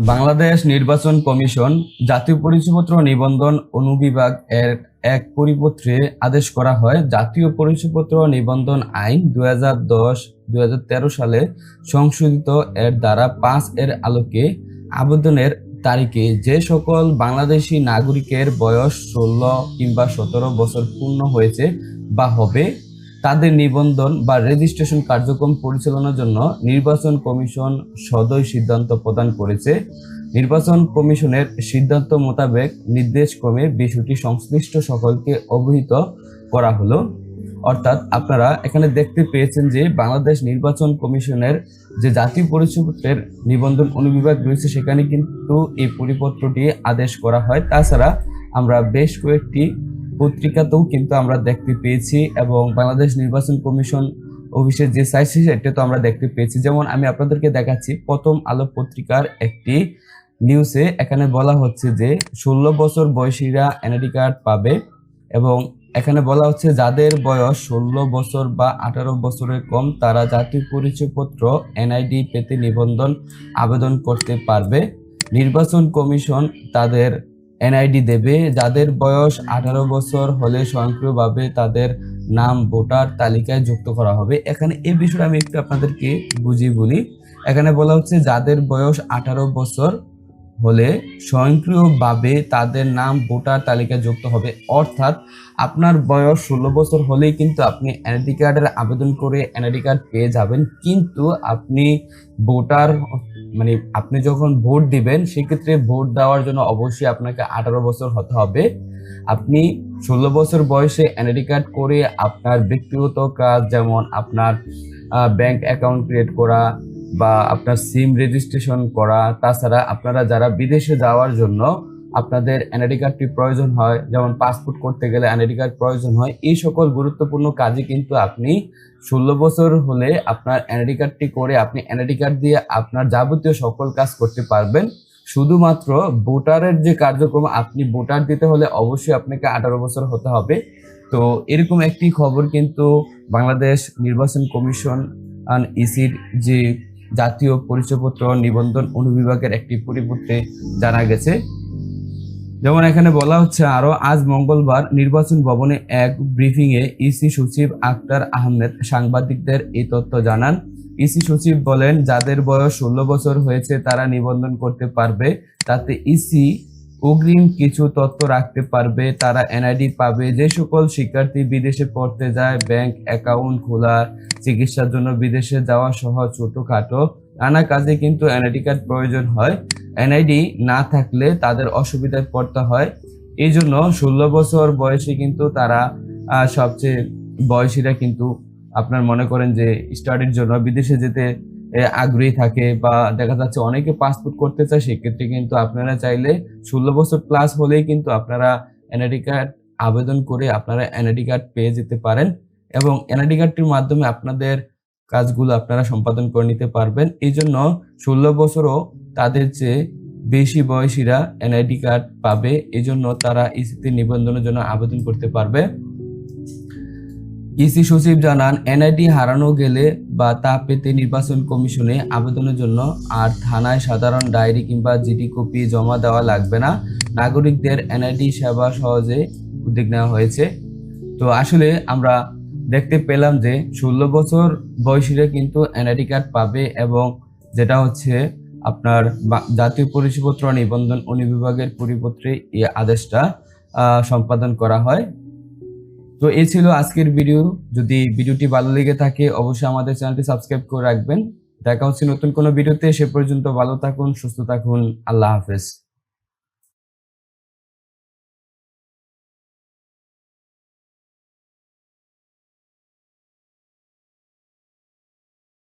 বাংলাদেশ নির্বাচন কমিশন জাতীয় পরিচয়পত্র নিবন্ধন অনুবিভাগ এর এক পরিপত্রে আদেশ করা হয় জাতীয় পরিচয়পত্র নিবন্ধন আইন 2013 সালে সংশোধিত এর ধারা 5 এর আলোকে আবেদনের তারিখে যে সকল বাংলাদেশি নাগরিকের বয়স 16 কিংবা 17 বছর পূর্ণ হয়েছে বা হবে তাদের নিবন্ধন বা রেজিস্ট্রেশন কার্যক্রম পরিচালনার জন্য নির্বাচন কমিশন সদয় সিদ্ধান্ত প্রদান করেছে। নির্বাচন কমিশনের সিদ্ধান্ত মোতাবেক নির্দেশক্রমে বিষয়টি সংশ্লিষ্ট সকলকে অবহিত করা হলো। অর্থাৎ আপনারা এখানে দেখতে পেয়েছেন যে বাংলাদেশ নির্বাচন কমিশনের যে জাতীয় পরিচয়পত্রের নিবন্ধন অনুবিভাগ রয়েছে সেখানে কিন্তু এই পরিপত্রটি আদেশ করা হয়। তাছাড়া আমরা বেশ কয়েকটি পত্রিকাতেও কিন্তু আমরা দেখতে পেয়েছি এবং বাংলাদেশ নির্বাচন কমিশন অফিসের যে সাইট সেটা তো আমরা দেখতে পেয়েছি। যেমন আমি আপনাদেরকে দেখাচ্ছি প্রথম আলো পত্রিকার একটি নিউজে এখানে বলা হচ্ছে যে 16 বছর বয়সীরা এনআইডি কার্ড পাবে এবং এখানে বলা হচ্ছে যাদের বয়স 16 বছর বা 18 বছরের কম তারা জাতীয় পরিচয়পত্র এনআইডি পেতে নিবন্ধন আবেদন করতে পারবে। নির্বাচন কমিশন তাদের এনআইডি দেবে। যাদের বয়স 18 বছর হলে স্বয়ংক্রিয়ভাবে তাদের নাম ভোটার তালিকায় যুক্ত করা হবে। এখানে এই বিষয়টা আমি একটু আপনাদেরকে বুঝিয়ে বলি। এখানে বলা হচ্ছে যাদের বয়স 18 বছর হলে স্বয়ংক্রিয়ভাবে তাদের নাম ভোটার তালিকায় যুক্ত হবে। অর্থাৎ আপনার বয়স 16 বছর হলেই কিন্তু আপনি এনআইডি কার্ডের আবেদন করে এনআইডি কার্ড পেয়ে যাবেন, কিন্তু আপনি ভোটার আপনি যখন ভোট দিবেন সেক্ষেত্রে ভোট দেওয়ার জন্য অবশ্যই আপনাকে 18 বছর হতে হবে। আপনি 16 বছর বয়সে এনআইডি কার্ড করে আপনার ব্যক্তিগত কাজ যেমন আপনার ব্যাংক অ্যাকাউন্ট ক্রিয়েট করা বা আপনার সিম রেজিস্ট্রেশন করা, তাছাড়া আপনারা যারা বিদেশে যাওয়ার জন্য আপনাদের এনআইডি কার্ডটি প্রয়োজন হয়, যেমন পাসপোর্ট করতে গেলে এনআইডি কার্ড প্রয়োজন হয়, এই সকল গুরুত্বপূর্ণ কাজে কিন্তু আপনি 16 বছর হলে আপনার এনআইডি কার্ডটি করে আপনি এনআইডি কার্ড দিয়ে আপনার যাবতীয় সকল কাজ করতে পারবেন। শুধুমাত্র ভোটারের যে কার্যক্রম, আপনি ভোটার দিতে হলে অবশ্যই আপনাকে 18 বছর হতে হবে। তো এরকম একটি খবর কিন্তু বাংলাদেশ নির্বাচন কমিশন ইসির যে জাতীয় পরিচয়পত্র নিবন্ধন অনুবিভাগের একটি পরিপত্রে জানা গেছে। যেমন এখানে বলা হচ্ছে আরো আজ মঙ্গলবার নির্বাচন ভবনে এক ব্রিফিং এ ইসি সচিব আক্তার আহমেদ সাংবাদিকদের এই তথ্য জানান। ইসি সচিব বলেন যাদের বয়স 16 বছর হয়েছে তারা নিবন্ধন করতে পারবে। তাতে ইসি অগ্রিম কিছু তথ্য রাখতে পারবে, তারা এনআইডি পাবে। যে সকল শিক্ষার্থী বিদেশে পড়তে যায়, ব্যাংক অ্যাকাউন্ট খোলা, চিকিৎসার জন্য বিদেশে যাওয়া সহ ছোটখাটো নানা কাজে কিন্তু এনআইডি কার্ড প্রয়োজন হয়। এনআইডি না থাকলে তাদের অসুবিধায় পড়তে হয়। এই জন্য 16 বছর বয়সে কিন্তু তারা সবচেয়ে বয়সীরা কিন্তু আপনার মনে করেন যে স্টাডির জন্য বিদেশে যেতে আগ্রহী থাকে বা দেখা যাচ্ছে অনেকে পাসপোর্ট করতে চায়, সেক্ষেত্রে কিন্তু আপনারা চাইলে 16 বছর প্লাস হলেই কিন্তু আপনারা এনআইডি কার্ড আবেদন করে আপনারা এনআইডি কার্ড পেয়ে যেতে পারেন এবং এনআইডি কার্ডটির মাধ্যমে আপনাদের কাজগুলো আপনারা সম্পাদন করে নিতে পারবেন। এই জন্য 16 বছরও তাদের চেয়ে বেশি বয়সীরা এনআইডি কার্ড পাবে, এই জন্য তারা ইসিতে নিবন্ধনের জন্য আবেদন করতে পারবে। ইসি সচিব জানান এনআইডি হারানো গেলে বা তা পেতে নির্বাচন কমিশনে আবেদনের জন্য আর থানায় সাধারণ ডায়েরি কিংবা জিডি কপি জমা দেওয়া লাগবে না। নাগরিকদের এনআইডি সেবা সহজে উদ্যোগ নেওয়া হয়েছে। তো আসলে আমরা দেখতে পেলাম যে 16 বছর বয়সীরা কিন্তু এনআইডি কার্ড পাবে এবং যেটা হচ্ছে আপনার জাতীয় পরিচয়পত্র নিবন্ধন অনুবিভাগের পরিপত্রে এই আদেশটা সম্পাদন করা হয়। তো এই ছিল আজকের ভিডিও। যদি ভিডিওটি ভালো লেগে থাকে অবশ্যই আমাদের চ্যানেলটি সাবস্ক্রাইব করে রাখবেন। দেখা হচ্ছে নতুন কোনো ভিডিওতে। সে পর্যন্ত ভালো থাকুন, সুস্থ থাকুন। আল্লাহ হাফেজ।